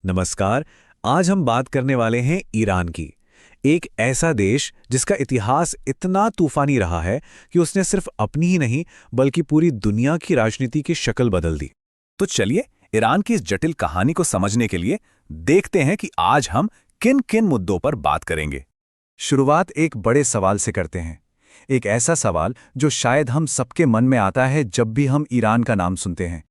नमस्कार। आज हम बात करने वाले हैं ईरान की। एक ऐसा देश जिसका इतिहास इतना तूफानी रहा है कि उसने सिर्फ अपनी ही नहीं बल्कि पूरी दुनिया की राजनीति की शक्ल बदल दी। तो चलिए ईरान की इस जटिल कहानी को समझने के लिए देखते हैं कि आज हम किन किन मुद्दों पर बात करेंगे। शुरुआत एक बड़े सवाल से करते हैं। एक ऐसा सवाल जो शायद हम सबके मन में आता है जब भी हम ईरान का नाम सुनते हैं।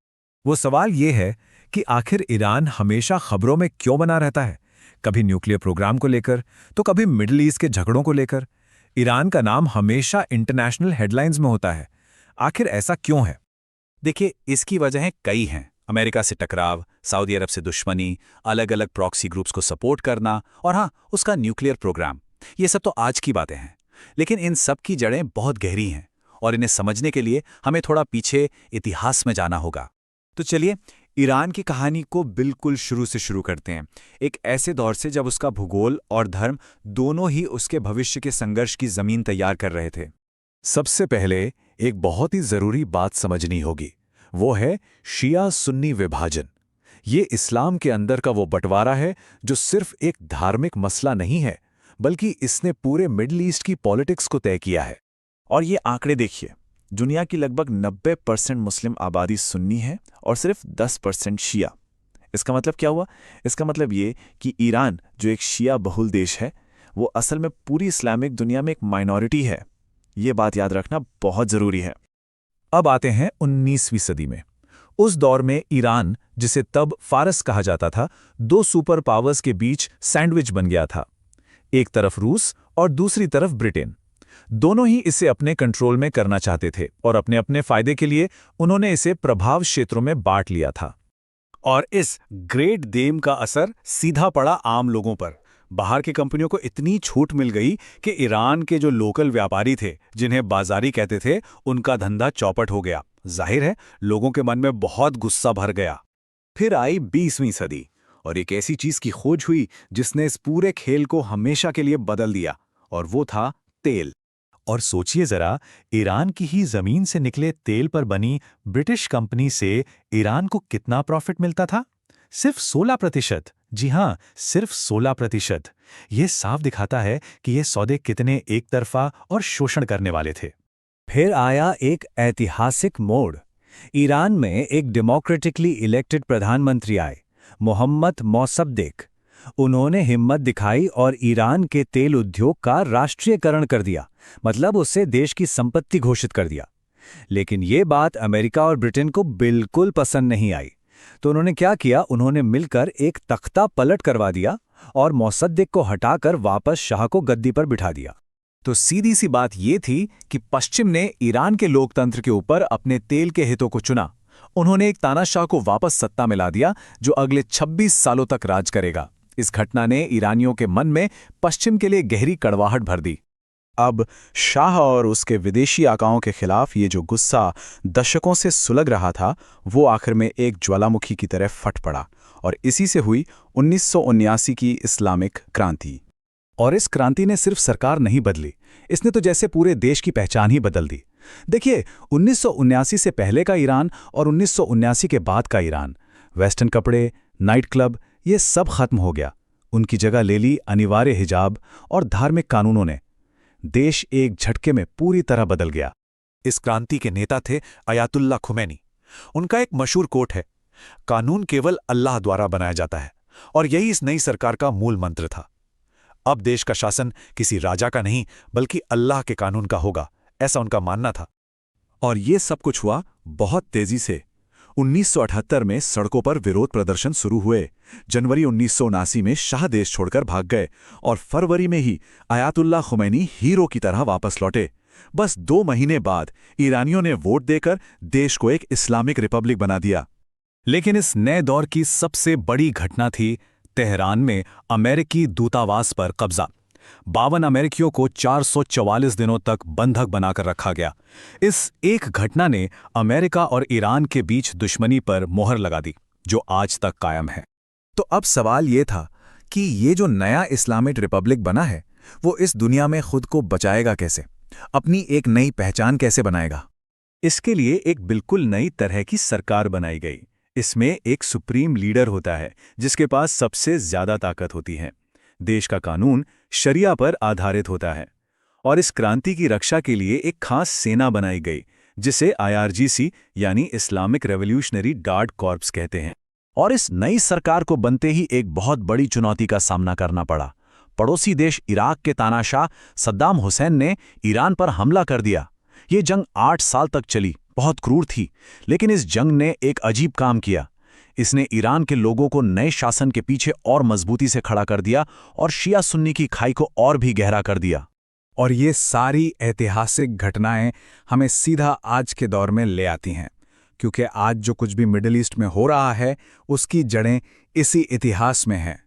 वो सवाल ये है कि आखिर ईरान हमेशा खबरों में क्यों बना रहता है, कभी न्यूक्लियर प्रोग्राम को लेकर तो कभी मिडिल ईस्ट के झगड़ों को लेकर। ईरान का नाम हमेशा इंटरनेशनल हेडलाइंस में होता है। आखिर ऐसा क्यों है? देखिए, इसकी वजहें कई हैं। अमेरिका से टकराव, सऊदी अरब से दुश्मनी, अलग अलग प्रॉक्सी ग्रुप्स को सपोर्ट करना और हाँ, उसका न्यूक्लियर प्रोग्राम। ये सब तो आज की बातें हैं, लेकिन इन सब की जड़ें बहुत गहरी हैं और इन्हें समझने के लिए हमें थोड़ा पीछे इतिहास में जाना होगा। तो चलिए ईरान की कहानी को बिल्कुल शुरू से शुरू करते हैं, एक ऐसे दौर से जब उसका भूगोल और धर्म दोनों ही उसके भविष्य के संघर्ष की जमीन तैयार कर रहे थे। सबसे पहले एक बहुत ही जरूरी बात समझनी होगी, वो है शिया सुन्नी विभाजन। ये इस्लाम के अंदर का वो बंटवारा है जो सिर्फ एक धार्मिक मसला नहीं है, बल्कि इसने पूरे मिडिल ईस्ट की पॉलिटिक्स को तय किया है। और ये आंकड़े देखिए, दुनिया की लगभग 90% मुस्लिम आबादी सुन्नी है और सिर्फ 10% शिया। इसका मतलब क्या हुआ? इसका मतलब ये कि ईरान, जो एक शिया बहुल देश है, वो असल में पूरी इस्लामिक दुनिया में एक माइनॉरिटी है। ये बात याद रखना बहुत ज़रूरी है। अब आते हैं 19वीं सदी में। उस दौर में ईरान, जिसे तब फारस कहा जाता था, दो सुपर पावर्स के बीच सैंडविच बन गया था। एक तरफ रूस और दूसरी तरफ ब्रिटेन। दोनों ही इसे अपने कंट्रोल में करना चाहते थे और अपने अपने फायदे के लिए उन्होंने इसे प्रभाव क्षेत्रों में बांट लिया था। और इस ग्रेट देम का असर सीधा पड़ा आम लोगों पर। बाहर की कंपनियों को इतनी छूट मिल गई कि ईरान के जो लोकल व्यापारी थे, जिन्हें बाजारी कहते थे, उनका धंधा चौपट हो गया। जाहिर है, लोगों के मन में बहुत गुस्सा भर गया। फिर आई 20वीं सदी और एक ऐसी चीज की खोज हुई जिसने इस पूरे खेल को हमेशा के लिए बदल दिया, और वो था तेल। और सोचिए जरा, ईरान की ही जमीन से निकले तेल पर बनी ब्रिटिश कंपनी से ईरान को कितना प्रॉफिट मिलता था? सिर्फ 16%। जी हां, सिर्फ 16%। यह साफ दिखाता है कि ये सौदे कितने एक तरफा और शोषण करने वाले थे। फिर आया एक ऐतिहासिक मोड़। ईरान में एक डेमोक्रेटिकली इलेक्टेड प्रधानमंत्री आए, मोहम्मद मोसद्देक। उन्होंने हिम्मत दिखाई और ईरान के तेल उद्योग का राष्ट्रीयकरण कर दिया, मतलब उसे देश की संपत्ति घोषित कर दिया। लेकिन ये बात अमेरिका और ब्रिटेन को बिल्कुल पसंद नहीं आई। तो उन्होंने क्या किया? उन्होंने मिलकर एक तख्ता पलट करवा दिया और मोसद्देक को हटाकर वापस शाह को गद्दी पर बिठा दिया। तो सीधी सी बात ये थी कि पश्चिम ने ईरान के लोकतंत्र के ऊपर अपने तेल के हितों को चुना। उन्होंने एक तानाशाह को वापस सत्ता में ला दिया जो अगले 26 सालों तक राज करेगा। इस घटना ने ईरानियों के मन में पश्चिम के लिए गहरी कड़वाहट भर दी। अब शाह और उसके विदेशी आकाओं के खिलाफ ये जो गुस्सा दशकों से सुलग रहा था, वो आखिर में एक ज्वालामुखी की तरह फट पड़ा, और इसी से हुई 1979 की इस्लामिक क्रांति। और इस क्रांति ने सिर्फ सरकार नहीं बदली, इसने तो जैसे पूरे देश की पहचान ही बदल दी। देखिए, 1979 से पहले का ईरान और 1979 के बाद का ईरान, वेस्टर्न कपड़े, नाइट क्लब, ये सब खत्म हो गया। उनकी जगह ले ली अनिवार्य हिजाब और धार्मिक कानूनों ने। देश एक झटके में पूरी तरह बदल गया। इस क्रांति के नेता थे अयातुल्ला खुमैनी। उनका एक मशहूर कोट है, कानून केवल अल्लाह द्वारा बनाया जाता है, और यही इस नई सरकार का मूल मंत्र था। अब देश का शासन किसी राजा का नहीं बल्कि अल्लाह के कानून का होगा, ऐसा उनका मानना था। और ये सब कुछ हुआ बहुत तेजी से। 1978 में सड़कों पर विरोध प्रदर्शन शुरू हुए। जनवरी 1979 में शाह देश छोड़कर भाग गए और फरवरी में ही अयातुल्ला खुमैनी हीरो की तरह वापस लौटे। बस 2 महीने बाद ईरानियों ने वोट देकर देश को एक इस्लामिक रिपब्लिक बना दिया। लेकिन इस नए दौर की सबसे बड़ी घटना थी तेहरान में अमेरिकी दूतावास पर कब्जा। 52 अमेरिकियों को 444 दिनों तक बंधक बनाकर रखा गया। इस एक घटना ने अमेरिका और ईरान के बीच दुश्मनी पर मोहर लगा दी, जो आज तक कायम है। तो अब सवाल ये था कि ये जो नया इस्लामिक रिपब्लिक बना है, वो इस दुनिया में खुद को बचाएगा कैसे, अपनी एक नई पहचान कैसे बनाएगा? इसके लिए एक बिल्कुल नई तरह की सरकार बनाई गई, इसमें एक सुप्रीम लीडर होता है जिसके पास सबसे ज्यादा ताकत होती है। देश का कानून शरिया पर आधारित होता है और इस क्रांति की रक्षा के लिए एक खास सेना बनाई गई जिसे IRGC यानी इस्लामिक रेवोल्यूशनरी गार्ड कॉर्प्स कहते हैं। और इस नई सरकार को बनते ही एक बहुत बड़ी चुनौती का सामना करना पड़ा। पड़ोसी देश इराक के तानाशाह सद्दाम हुसैन ने ईरान पर हमला कर दिया। ये जंग 8 साल तक चली, बहुत क्रूर थी, लेकिन इस जंग ने एक अजीब काम किया। इसने ईरान के लोगों को नए शासन के पीछे और मजबूती से खड़ा कर दिया और शिया सुन्नी की खाई को और भी गहरा कर दिया। और ये सारी ऐतिहासिक घटनाएं हमें सीधा आज के दौर में ले आती हैं, क्योंकि आज जो कुछ भी मिडिल ईस्ट में हो रहा है उसकी जड़ें इसी इतिहास में हैं।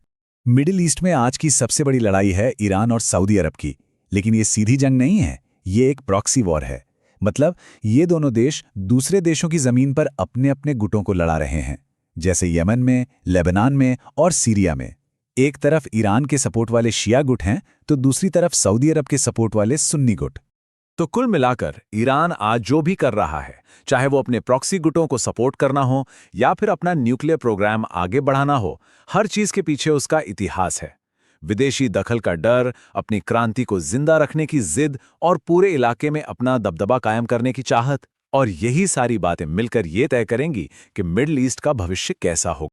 मिडिल ईस्ट में आज की सबसे बड़ी लड़ाई है ईरान और सऊदी अरब की, लेकिन ये सीधी जंग नहीं है, ये एक प्रॉक्सी वॉर है। मतलब ये दोनों देश दूसरे देशों की जमीन पर अपने अपने गुटों को लड़ा रहे हैं, जैसे यमन में, लेबनान में और सीरिया में। एक तरफ ईरान के सपोर्ट वाले शिया गुट हैं तो दूसरी तरफ सऊदी अरब के सपोर्ट वाले सुन्नी गुट। तो कुल मिलाकर ईरान आज जो भी कर रहा है, चाहे वो अपने प्रॉक्सी गुटों को सपोर्ट करना हो या फिर अपना न्यूक्लियर प्रोग्राम आगे बढ़ाना हो, हर चीज के पीछे उसका इतिहास है। विदेशी दखल का डर, अपनी क्रांति को जिंदा रखने की जिद और पूरे इलाके में अपना दबदबा कायम करने की चाहत। और यही सारी बातें मिलकर ये तय करेंगी कि मिडिल ईस्ट का भविष्य कैसा होगा।